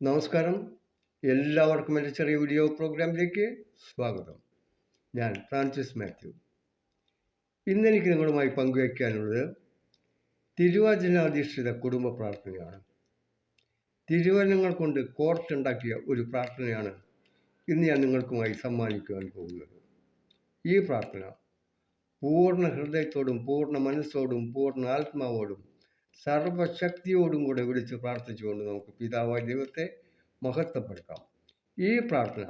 നമസ്കാരം. എല്ലാവർക്കും എൻ്റെ ചെറിയ വീഡിയോ പ്രോഗ്രാമിലേക്ക് സ്വാഗതം. ഞാൻ ഫ്രാൻസിസ് മാത്യു. ഇന്നെനിക്ക് നിങ്ങളുമായി പങ്കുവയ്ക്കാനുള്ളത് തിരുവചനാധിഷ്ഠിത കുടുംബ പ്രാർത്ഥനയാണ്. തിരുവചനങ്ങൾ കൊണ്ട് കോർത്തുണ്ടാക്കിയ ഒരു പ്രാർത്ഥനയാണ് ഇന്ന് ഞാൻ നിങ്ങൾക്കുമായി സമ്മാനിക്കുവാൻ പോകുന്നത്. ഈ പ്രാർത്ഥന പൂർണ്ണ ഹൃദയത്തോടും പൂർണ്ണ മനസ്സോടും പൂർണ്ണ ആത്മാവോടും സർവശക്തിയോടും കൂടെ വിളിച്ച് പ്രാർത്ഥിച്ചുകൊണ്ട് നമുക്ക് പിതാവായ ദൈവത്തെ മഹത്വപ്പെടുത്താം. ഈ പ്രാർത്ഥന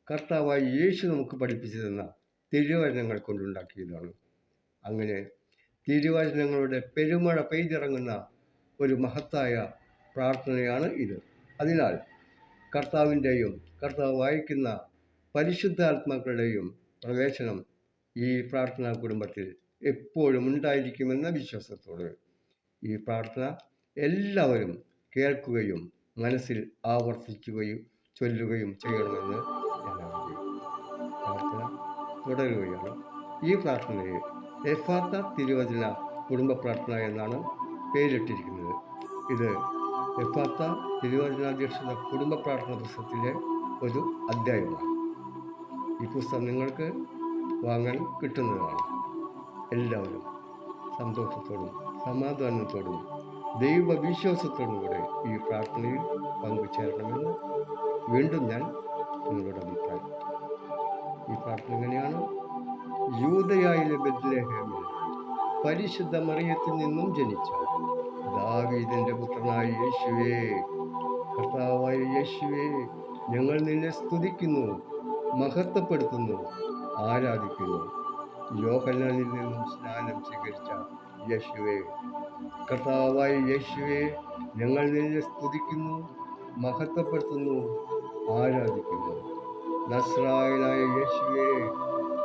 കർത്താവായ യേശു നമുക്ക് പഠിപ്പിച്ചു തന്ന തിരുവചനങ്ങൾ കൊണ്ടുണ്ടാക്കിയതാണ്. അങ്ങനെ തിരുവചനങ്ങളുടെ പെരുമഴ പെയ്തിറങ്ങുന്ന ഒരു മഹത്തായ പ്രാർത്ഥനയാണ് ഇത്. അതിനാൽ കർത്താവിൻ്റെയും കർത്താവ് വായിക്കുന്ന പരിശുദ്ധാത്മാക്കളുടെയും പ്രവേശനം ഈ പ്രാർത്ഥനാ കുടുംബത്തിൽ എപ്പോഴും ഉണ്ടായിരിക്കുമെന്ന വിശ്വാസത്തോടെ ഈ പ്രാർത്ഥന എല്ലാവരും കേൾക്കുകയും മനസ്സിൽ ആവർത്തിക്കുകയും ചൊല്ലുകയും ചെയ്യണമെന്ന് ഞാൻ ആഗ്രഹിക്കുന്നു. പ്രാർത്ഥന തുടരുകയാണ്. ഈ പ്രാർത്ഥനയെ എഫാത്ത തിരുവചന കുടുംബ പ്രാർത്ഥന എന്നാണ് പേരിട്ടിരിക്കുന്നത്. ഇത് എഫാത്ത തിരുവചനാധ്യക്ഷത കുടുംബ പ്രാർത്ഥന പുസ്തകത്തിലെ ഒരു അധ്യായമാണ്. ഈ പുസ്തകം നിങ്ങൾക്ക് വാങ്ങാൻ കിട്ടുന്നതാണ്. എല്ലാവരും സന്തോഷത്തോടും സമാധാനത്തോടും ദൈവവിശ്വാസത്തോടും കൂടെ ഈ പ്രാർത്ഥനയിൽ പങ്കുചേരണമെന്ന് വീണ്ടും ഞാൻ നിങ്ങളുടെ അഭിപ്രായം. ഈ പ്രാർത്ഥന എങ്ങനെയാണ്? യൂദയായിലെ ബെത്ലഹേമിൽ പരിശുദ്ധ മറിയത്തിൽ നിന്നും ജനിച്ച ദാവീദിന്റെ പുത്രനായ യേശുവേ, കർത്താവായ യേശുവേ, ഞങ്ങൾ നിന്നെ സ്തുതിക്കുന്നു, മഹത്വപ്പെടുത്തുന്നു, ആരാധിക്കുന്നു. യോഹന്നാനിൽ നിന്നും സ്നാനം സ്വീകരിച്ച യേശുവേ, കർത്താവായ യേശുവേ, ഞങ്ങൾ നിന്നെ സ്തുതിക്കുന്നു, മഹത്വപ്പെടുത്തുന്നു, ആരാധിക്കുന്നു. നസ്രായനായ യേശുവേ,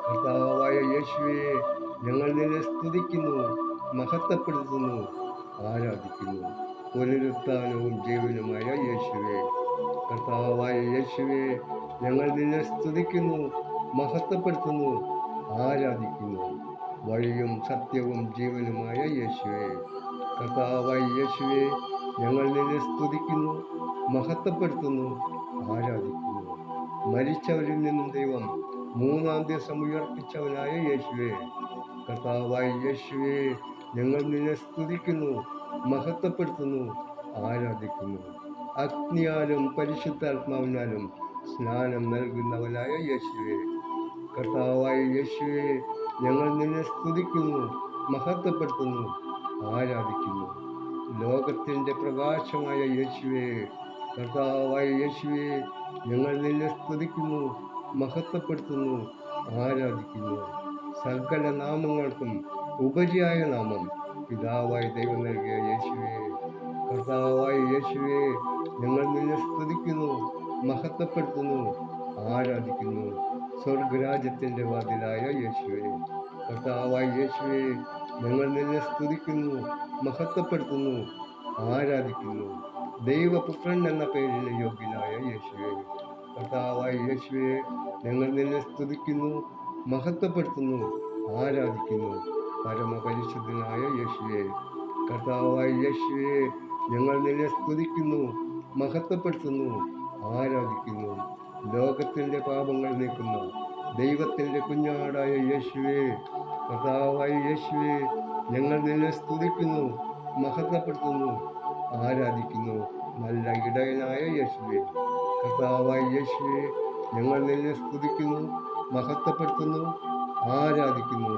കർത്താവായ യേശുവേ, ഞങ്ങൾ നിന്നെ സ്തുതിക്കുന്നു, മഹത്വപ്പെടുത്തുന്നു, ആരാധിക്കുന്നു. പുനരുത്ഥാനവും ജീവനുമായ യേശുവേ, കർത്താവായ യേശുവേ, ഞങ്ങൾ നിന്നെ സ്തുതിക്കുന്നു, മഹത്വപ്പെടുത്തുന്നു, ആരാധിക്കുന്നു. വഴിയും സത്യവും ജീവനുമായ യേശുവേ, കർത്താവായ യേശുവേ, ഞങ്ങൾ നിന്നെ സ്തുതിക്കുന്നു, മഹത്വപ്പെടുത്തുന്നു, ആരാധിക്കുന്നു. മരിച്ചവരിൽ നിന്നും ദൈവം മൂന്നാം ദിവസം ഉയർപ്പിച്ചവനായ യേശുവേ, കർത്താവായ യേശുവേ, ഞങ്ങൾ നിന്നെ സ്തുതിക്കുന്നു, മഹത്വപ്പെടുത്തുന്നു, ആരാധിക്കുന്നു. അഗ്നിയാലും പരിശുദ്ധാത്മാവിനാലും സ്നാനം നൽകുന്നവനായ യേശുവേ, കർത്താവായ യേശുവേ, ഞങ്ങൾ നിന്നെ സ്തുതിക്കുന്നു, മഹത്വപ്പെടുത്തുന്നു, ആരാധിക്കുന്നു. ലോകത്തിൻ്റെ പ്രകാശമായ യേശുവേ, കർത്താവായ യേശുവേ, ഞങ്ങൾ നിന്നെ സ്തുതിക്കുന്നു, മഹത്വപ്പെടുത്തുന്നു, ആരാധിക്കുന്നു. സകല നാമങ്ങൾക്കും ഉപരിയായ നാമം പിതാവായ ദൈവം നൽകിയ യേശുവേ, കർത്താവായ യേശുവേ, ഞങ്ങൾ നിന്നെ സ്തുതിക്കുന്നു, മഹത്വപ്പെടുത്തുന്നു, ആരാധിക്കുന്നു. സ്വർഗരാജ്യത്തിൻ്റെ വാതിലായ യേശുവേ, കർത്താവായ യേശുവേ, ഞങ്ങൾ നിന്നെ സ്തുതിക്കുന്നു, മഹത്വപ്പെടുത്തുന്നു, ആരാധിക്കുന്നു. ദൈവപുത്രൻ എന്ന പേരിന് യോഗ്യനായ യേശുവേ, കർത്താവായ യേശുവേ, ഞങ്ങൾ നിന്നെ സ്തുതിക്കുന്നു, മഹത്വപ്പെടുത്തുന്നു, ആരാധിക്കുന്നു. പരമപരിശുദ്ധനായ യേശുവേ, കർത്താവായ യേശുവേ, ഞങ്ങൾ നിന്നെ സ്തുതിക്കുന്നു, മഹത്വപ്പെടുത്തുന്നു, ആരാധിക്കുന്നു. ലോകത്തിൻ്റെ പാപങ്ങൾ നീക്കുന്ന ദൈവത്തിൻ്റെ കുഞ്ഞാടായ യേശുവേ, കർത്താവായ യേശുവേ, ഞങ്ങൾ നിന്നെ സ്തുതിക്കുന്നു, മഹത്വപ്പെടുത്തുന്നു, ആരാധിക്കുന്നു. നല്ല ഇടയനായ യേശുവേ, കർത്താവായ യേശുവേ, ഞങ്ങൾ നിന്നെ സ്തുതിക്കുന്നു, മഹത്വപ്പെടുത്തുന്നു, ആരാധിക്കുന്നു.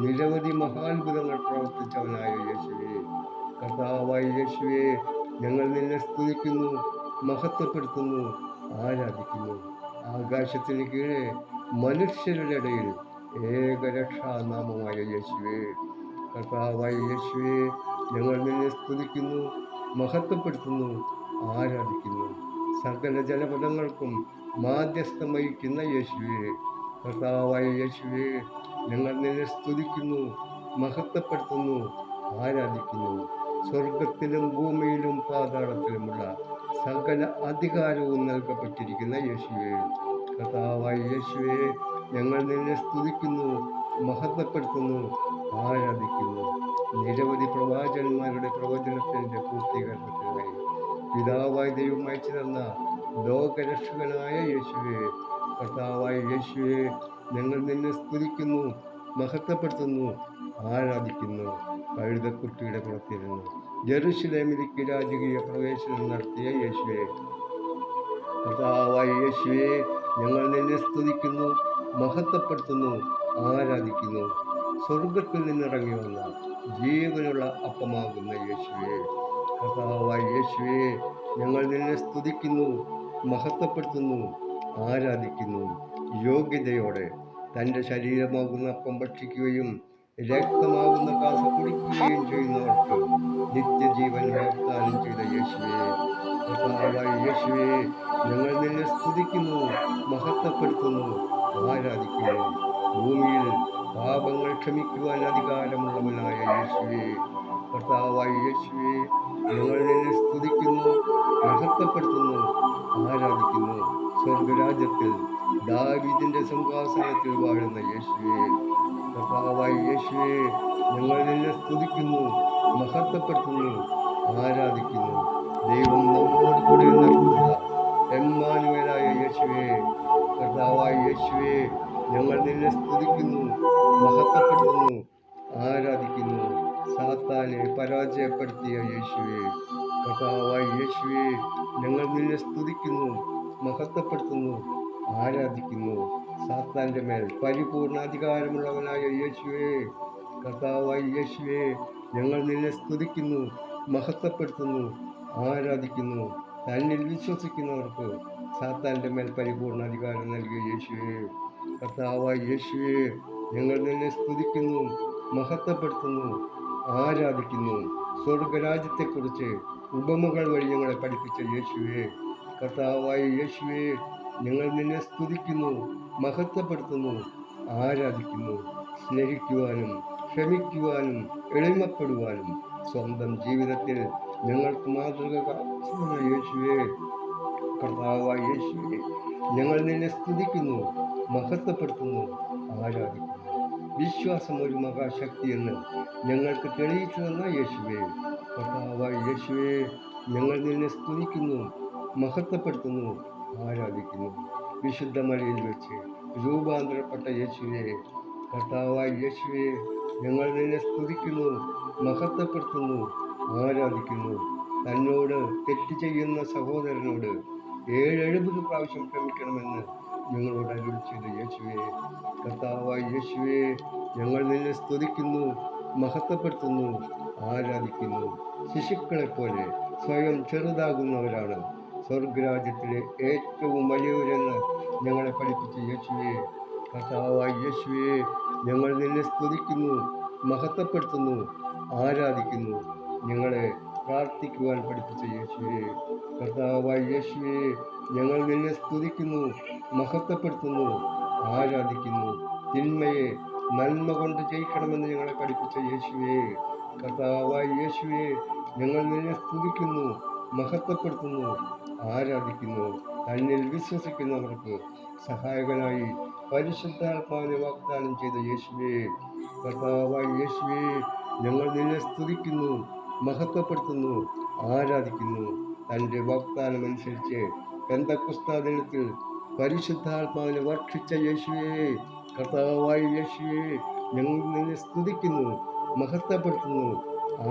നിരവധി മഹാത്ഭുതങ്ങൾ പ്രവർത്തിച്ചവനായ യേശുവേ, കർത്താവായ യേശുവേ, ഞങ്ങൾ നിന്നെ സ്തുതിക്കുന്നു, മഹത്വപ്പെടുത്തുന്നു, ആരാധിക്കുന്നു. ആകാശത്തിന് കീഴെ മനുഷ്യരുടെ ഇടയിൽ ഏകരക്ഷാനാമമായ യേശുവേ, കർത്താവായ യേശുവേ, ഞങ്ങൾ നിന്നെ സ്തുതിക്കുന്നു, മഹത്വപ്പെടുത്തുന്നു, ആരാധിക്കുന്നു. സകല ജനപദങ്ങൾക്കും മാധ്യസ്ഥം വഹിക്കുന്ന യേശുവേ, കർത്താവായ യേശുവേ, ഞങ്ങൾ നിന്നെ സ്തുതിക്കുന്നു, മഹത്വപ്പെടുത്തുന്നു, ആരാധിക്കുന്നു. സ്വർഗത്തിലും ഭൂമിയിലും പാതാളത്തിലുമുള്ള സകല അധികാരവും നൽകപ്പെട്ടിരിക്കുന്ന യേശുവേ, കർത്താവായ യേശുവേ, ഞങ്ങൾ നിന്നെ സ്തുതിക്കുന്നു, മഹത്വപ്പെടുത്തുന്നു, ആരാധിക്കുന്നു. നിരവധി പ്രവാചകന്മാരുടെ പ്രവചനത്തിൻ്റെ പൂർത്തീകരണത്തിനായി പിതാവായ ദൈവം അയച്ചു തന്ന ലോകരക്ഷകനായ യേശുവേ, കർത്താവായ യേശുവേ, ഞങ്ങൾ നിന്നെ സ്തുതിക്കുന്നു, മഹത്വപ്പെടുത്തുന്നു, ആരാധിക്കുന്നു. കഴുതക്കുട്ടിയുടെ പുറത്തിരുന്നു ജെറുസലേമിലേക്ക് രാജകീയ പ്രവേശനം നടത്തിയ യേശുവേ, കർത്താവായ യേശുവേ, ഞങ്ങൾ നിന്നെ സ്തുതിക്കുന്നു, മഹത്വപ്പെടുത്തുന്നു, ആരാധിക്കുന്നു. സ്വർഗത്തിൽ നിന്നിറങ്ങി വന്ന ജീവനുള്ള അപ്പമാകുന്ന യേശുവേ, കർത്താവായ യേശുവേ, ഞങ്ങൾ നിന്നെ സ്തുതിക്കുന്നു, മഹത്വപ്പെടുത്തുന്നു, ആരാധിക്കുന്നു. യോഗ്യതയോടെ തൻ്റെ ശരീരമാകുന്ന അപ്പം ഭക്ഷിക്കുകയും രക്തമാകുന്ന കാസ കുടിക്കുകയും ചെയ്യുന്നവർക്ക് നിത്യജീവൻ വാഗ്ദാനം ചെയ്ത യേശുവേ, കർത്താവായ യേശുവേ, ഞങ്ങൾ നിന്നെ സ്തുതിക്കുന്നു, മഹത്വപ്പെടുത്തുന്നു, ആരാധിക്കുന്നു. ഭൂമിയിൽ പാപങ്ങൾ ക്ഷമിക്കുവാൻ അധികാരമുള്ളവനായ യേശുവേ, കർത്താവായ യേശുവേ, ഞങ്ങൾ നിന്നെ സ്തുതിക്കുന്നു, മഹത്വപ്പെടുത്തുന്നു, ആരാധിക്കുന്നു. സ്വർഗരാജ്യത്തിൽ ദാവീദിന്റെ സിംഹാസനത്തിൽ വാഴുന്ന യേശുവേ, കർത്താവായ യേശുവേ, ഞങ്ങൾ നിന്നെ സ്തുതിക്കുന്നു, മഹത്വപ്പെടുത്തുന്നു, ആരാധിക്കുന്നു. ദൈവം നമ്മോട് കൂടെ നടത്തുക എമ്മാനുവേലായ യേശുവേ, കർത്താവായ യേശുവേ, ഞങ്ങൾ നിന്നെ സ്തുതിക്കുന്നു, മഹത്വപ്പെടുത്തുന്നു, ആരാധിക്കുന്നു. സാത്താനെ പരാജയപ്പെടുത്തിയ യേശുവേ, കർത്താവായ യേശുവേ, ഞങ്ങൾ നിന്നെ സ്തുതിക്കുന്നു, മഹത്വപ്പെടുത്തുന്നു, ആരാധിക്കുന്നു. സാത്താന്റെ മേൽ പരിപൂർണ അധികാരമുള്ളവനായ യേശുവേ, കർത്താവായ യേശുവേ, ഞങ്ങൾ നിന്നെ സ്തുതിക്കുന്നു, മഹത്വപ്പെടുത്തുന്നു, ആരാധിക്കുന്നു. തന്നിൽ വിശ്വസിക്കുന്നവർക്ക് സാത്താന്റെ മേൽ പരിപൂർണ അധികാരം നൽകിയ യേശുവേ, കർത്താവായ യേശുവേ, ഞങ്ങൾ നിന്നെ സ്തുതിക്കുന്നു, മഹത്വപ്പെടുത്തുന്നു, ആരാധിക്കുന്നു. സ്വർഗരാജ്യത്തെക്കുറിച്ച് ഉപമകൾ വഴി ഞങ്ങളെ പഠിപ്പിച്ച യേശുവേ, കർത്താവായ യേശുവേ, ഞങ്ങൾ നിന്നെ സ്തുതിക്കുന്നു, മഹത്വപ്പെടുത്തുന്നു, ആരാധിക്കുന്നു. സ്നേഹിക്കുവാനും ക്ഷമിക്കുവാനും എളിമപ്പെടുവാനും സ്വന്തം ജീവിതത്തിൽ ഞങ്ങൾക്ക് മാതൃക കാണിച്ച യേശുവേ, കർത്താവായ യേശുവേ, ഞങ്ങൾ നിന്നെ സ്തുതിക്കുന്നു, മഹത്വപ്പെടുത്തുന്നു, ആരാധിക്കുന്നു. വിശ്വാസം ഒരു മഹാശക്തിയെന്ന് ഞങ്ങൾക്ക് തെളിയിച്ചു തന്ന യേശുവേ, കർത്താവായ യേശുവേ, ഞങ്ങൾ നിന്നെ സ്തുതിക്കുന്നു, മഹത്വപ്പെടുത്തുന്നു, ആരാധിക്കുന്നു. വിശുദ്ധ മലയിൽ വെച്ച് രൂപാന്തരപ്പെട്ട യേശുവേ, കർത്താവായ യേശുവേ, ഞങ്ങൾ നിന്നെ സ്തുതിക്കുന്നു, മഹത്വപ്പെടുത്തുന്നു, ആരാധിക്കുന്നു. തന്നോട് തെറ്റ് ചെയ്യുന്ന സഹോദരനോട് 70 പ്രാവശ്യം ക്ഷമിക്കണമെന്ന് ഞങ്ങളോട് അരുളി ചെയ്ത യേശുവേ, കർത്താവായ യേശുവേ, ഞങ്ങൾ നിന്നെ സ്തുതിക്കുന്നു, മഹത്വപ്പെടുത്തുന്നു, ആരാധിക്കുന്നു. ശിശുക്കളെപ്പോലെ സ്വയം ചെറുതാകുന്നവരാണ് സ്വർഗരാജ്യത്തിലെ ഏറ്റവും വലിയവരെന്ന് ഞങ്ങളെ പഠിപ്പിച്ച യേശുവേ, കർത്താവായ യേശുവേ, ഞങ്ങൾ നിന്നെ സ്തുതിക്കുന്നു, മഹത്വപ്പെടുത്തുന്നു, ആരാധിക്കുന്നു. ഞങ്ങളെ പ്രാർത്ഥിക്കുവാൻ പഠിപ്പിച്ച യേശുവേ, കർത്താവായ യേശുവേ, ഞങ്ങൾ നിന്നെ സ്തുതിക്കുന്നു, മഹത്വപ്പെടുത്തുന്നു, ആരാധിക്കുന്നു. തിന്മയെ നന്മ കൊണ്ട് ജയിക്കണമെന്ന് ഞങ്ങളെ പഠിപ്പിച്ച യേശുവേ, കർത്താവായ യേശുവേ, ഞങ്ങൾ നിന്നെ സ്തുതിക്കുന്നു, മഹത്വപ്പെടുത്തുന്നു, ആരാധിക്കുന്നു. തന്നിൽ വിശ്വസിക്കുന്നവർക്ക് സഹായകനായി പരിശുദ്ധാത്മാവിനെ വാഗ്ദാനം ചെയ്ത യേശുവേ, കർത്താവായ യേശുവേ, ഞങ്ങൾ നിന്നെ സ്തുതിക്കുന്നു, മഹത്വപ്പെടുത്തുന്നു, ആരാധിക്കുന്നു. തൻ്റെ വാഗ്ദാനമനുസരിച്ച് പെന്തക്കോസ്താ ദിനത്തിൽ പരിശുദ്ധാത്മാവിനെ വർഷിച്ച യേശുവേ, കർത്താവായ യേശുവേ, ഞങ്ങൾ നിന്നെ സ്തുതിക്കുന്നു, മഹത്വപ്പെടുത്തുന്നു,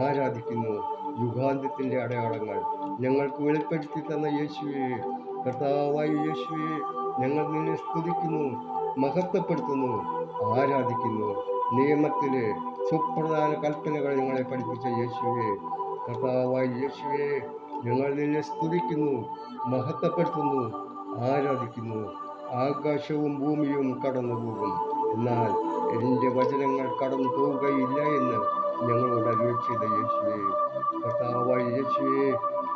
ആരാധിക്കുന്നു. യുഗാന്ത്യത്തിൻ്റെ അടയാളങ്ങൾ ഞങ്ങൾക്ക് വെളിപ്പെടുത്തി തന്ന യേശുവേ, കർത്താവായ യേശുവേ, ഞങ്ങൾ നിന്നെ സ്തുതിക്കുന്നു, മഹത്വപ്പെടുത്തുന്നു, ആരാധിക്കുന്നു. നിയമത്തിലെ സുപ്രധാന കൽപ്പനകൾ ഞങ്ങളെ പഠിപ്പിച്ച യേശുവേ, കർത്താവായ യേശുവേ, ഞങ്ങൾ നിന്നെ സ്തുതിക്കുന്നു, മഹത്വപ്പെടുത്തുന്നു, ആരാധിക്കുന്നു. ആകാശവും ഭൂമിയും കടന്നു പോകും, എന്നാൽ എൻ്റെ വചനങ്ങൾ കടന്നു പോവുകയില്ല എന്ന് ഞങ്ങളോട് അരുളി ചെയ്ത യേശുവേ, കർത്താവായ യേശുവേ,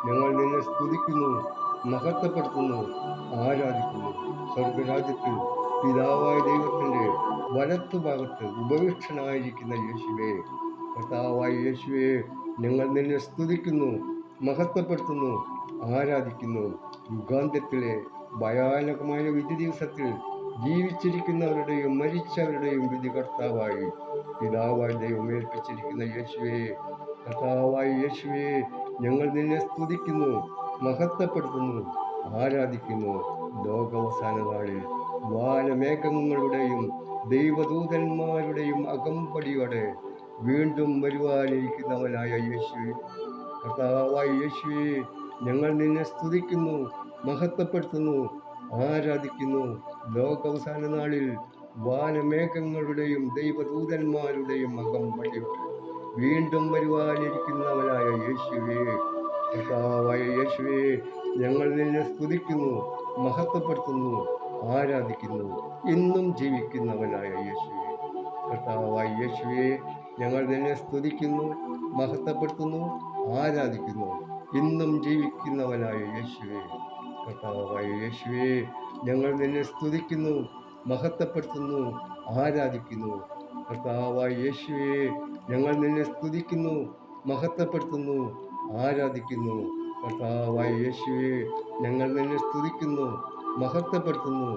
ഞങ്ങൾ നിന്നെ സ്തുതിക്കുന്നു, മഹത്വപ്പെടുത്തുന്നു, ആരാധിക്കുന്നു. സ്വർഗരാജ്യത്തിൽ പിതാവായ ദൈവത്തിൻ്റെ വലത്തുഭാഗത്ത് ഉപവിഷ്ടനായിരിക്കുന്ന യേശുവേ, കർത്താവായ യേശുവേ, ഞങ്ങൾ നിന്നെ സ്തുതിക്കുന്നു, മഹത്വപ്പെടുത്തുന്നു, ആരാധിക്കുന്നു. യുഗാന്ത്യത്തിലെ ഭയാനകമായ വിധി ദിവസത്തിൽ ജീവിച്ചിരിക്കുന്നവരുടെയും മരിച്ചവരുടെയും വിധി കർത്താവായി പിതാവായ ദൈവം ഏൽപ്പിച്ചിരിക്കുന്ന യേശുവേ, കർത്താവായ യേശുവേ, ഞങ്ങൾ നിന്നെ സ്തുതിക്കുന്നു, മഹത്വപ്പെടുത്തുന്നു, ആരാധിക്കുന്നു. ലോകാവസാന നാളിൽ വാനമേഘങ്ങളുടെയും ദൈവദൂതന്മാരുടെയും അകമ്പടിയോടെ വീണ്ടും വരുവാനിരിക്കുന്നവനായ യേശുവേ, കർത്താവായ യേശുവേ, ഞങ്ങൾ നിന്നെ സ്തുതിക്കുന്നു, മഹത്വപ്പെടുത്തുന്നു, ആരാധിക്കുന്നു. ലോകാവസാന നാളിൽ വാനമേഘങ്ങളുടെയും ദൈവദൂതന്മാരുടെയും അകമ്പടിയോടെ വീണ്ടും വരുവാനിരിക്കുന്നവനായ യേശുവേ, കർത്താവായ യേശുവേ, ഞങ്ങൾ നിന്നെ സ്തുതിക്കുന്നു, മഹത്വപ്പെടുത്തുന്നു, ആരാധിക്കുന്നു. ഇന്നും ജീവിക്കുന്നവനായ യേശുവേ, കർത്താവായ യേശുവേ, ഞങ്ങൾ നിന്നെ സ്തുതിക്കുന്നു, മഹത്വപ്പെടുത്തുന്നു, ആരാധിക്കുന്നു. ഇന്നും ജീവിക്കുന്നവനായ യേശുവേ, കർത്താവായ യേശുവേ, ഞങ്ങൾ നിന്നെ സ്തുതിക്കുന്നു, മഹത്വപ്പെടുത്തുന്നു, ആരാധിക്കുന്നു. കർത്താവായ യേശുവേ, ഞങ്ങൾ നിന്നെ സ്തുതിക്കുന്നു, മഹത്വപ്പെടുത്തുന്നു, ആരാധിക്കുന്നു. കർത്താവായ യേശുവേ, ഞങ്ങൾ നിന്നെ സ്തുതിക്കുന്നു, മഹത്വപ്പെടുത്തുന്നു,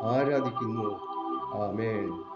ആരാധിക്കുന്നു. ആമേൻ.